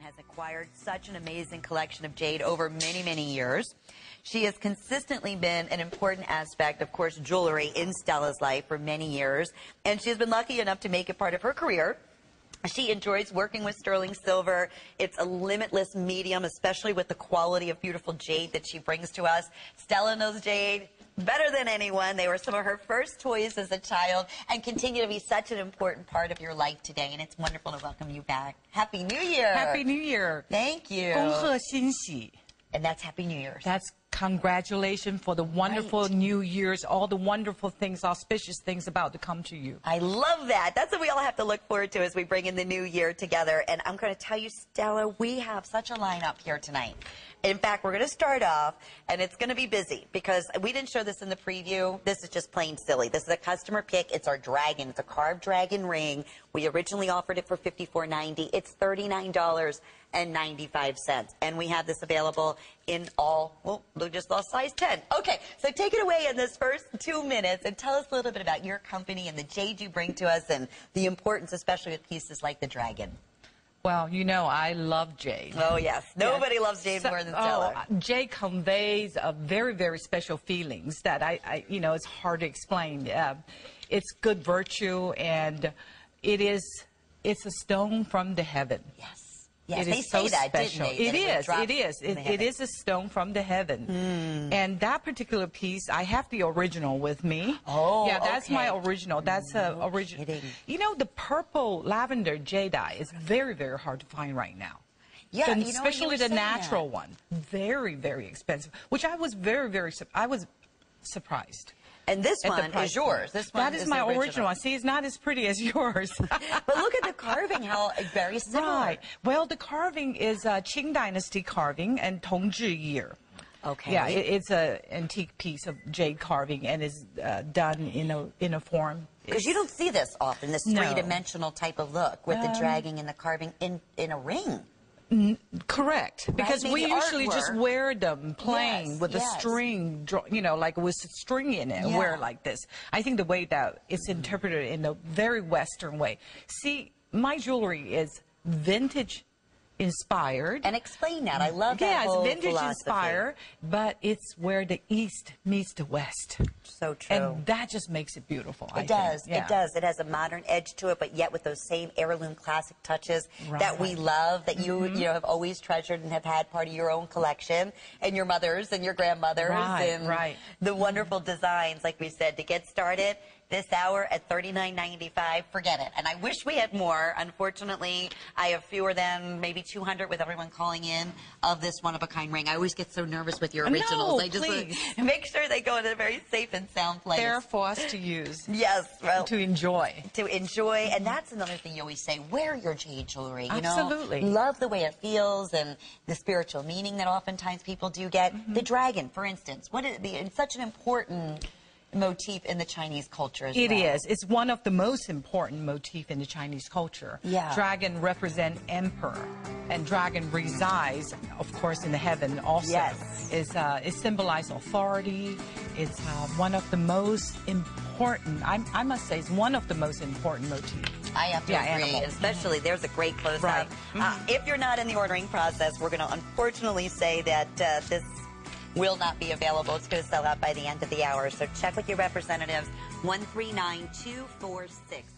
has acquired such an amazing collection of jade over many, many years. She has consistently been an important aspect, of course, jewelry in Stella's life for many years, and she has been lucky enough to make it part of her career. She enjoys working with sterling silver. It's a limitless medium, especially with the quality of beautiful jade that she brings to us. Stella knows jade better than anyone. They were some of her first toys as a child and continue to be such an important part of your life today. And it's wonderful to welcome you back. Happy New Year. Happy New Year. Thank you. 恭贺新喜. And that's Happy New Year's. That's congratulations for the wonderful New Year's, all the wonderful things, auspicious things about to come to you. I love that. That's what we all have to look forward to as we bring in the new year together. And I'm going to tell you, Stella, we have such a lineup here tonight. In fact, we're going to start off, and it's going to be busy because we didn't show this in the preview. This is just plain silly. This is a customer pick. It's our dragon. It's a carved dragon ring. We originally offered it for $54.90. It's $39.95. And we have this available in all, well, we just lost size 10. Okay, so take it away in this first 2 minutes and tell us a little bit about your company and the jade you bring to us and the importance, especially with pieces like the dragon. Well, you know, I love jade. Oh, yes. Nobody loves jade more than Stella. Jade conveys a very, very special feelings that you know, it's hard to explain. It's good virtue, and it's a stone from the heaven. Yes. Yes, it they is say so that, special. didn't they? It is a stone from the heaven. And that particular piece, I have the original with me. Oh, yeah, that's okay. my original. That's No original. kidding. You know, the purple lavender jade is very, very hard to find right now. Yeah, And you know, especially the natural that. one. Very, very expensive, which I was I was surprised. And this one is yours. This one that is my original one. See, it's not as pretty as yours. But look at the carving, how very similar. Right. Well, the carving is Qing Dynasty carving and Tongzhi year. Okay. Yeah, it's an antique piece of jade carving and is done in a form. Because you don't see this often, this three-dimensional type of look with the dragging and the carving in a ring. Correct, because we usually just wear them plain with a string, you know, like with string in it, wear like this. I think the way that it's interpreted in a very Western way. See, my jewelry is vintage inspired. And explain that. I love that whole it's vintage philosophy. inspired, but it's where the East meets the West. So true. And that just makes it beautiful. It does. It does. It has a modern edge to it, but yet with those same heirloom classic touches that we love, that you know have always treasured and have had part of your own collection, and your mother's and your grandmother's, and the wonderful designs. Like we said, to get started this hour at $39.95, forget it. And I wish we had more. Unfortunately, I have fewer than maybe 200 with everyone calling in of this one-of-a-kind ring. I always get so nervous with your originals. No, I just please. make sure they go in a very safe and sound place. They're for us to use. Yes, well, to enjoy. To enjoy, and that's another thing you always say, wear your jade jewelry, you Absolutely. know? Love the way it feels and the spiritual meaning that oftentimes people do get. The dragon, for instance, it's such an important motif in the Chinese culture as well. It is. It's one of the most important motifs in the Chinese culture. Yeah. Dragon represents emperor, and dragon resides, of course, in the heaven also. Yes. It symbolizes authority. It's one of the most important, I must say, it's one of the most important motifs. I have to agree, especially there's a great close-up. If you're not in the ordering process, we're going to unfortunately say that this will not be available. It's going to sell out by the end of the hour. So check with your representatives, 139246.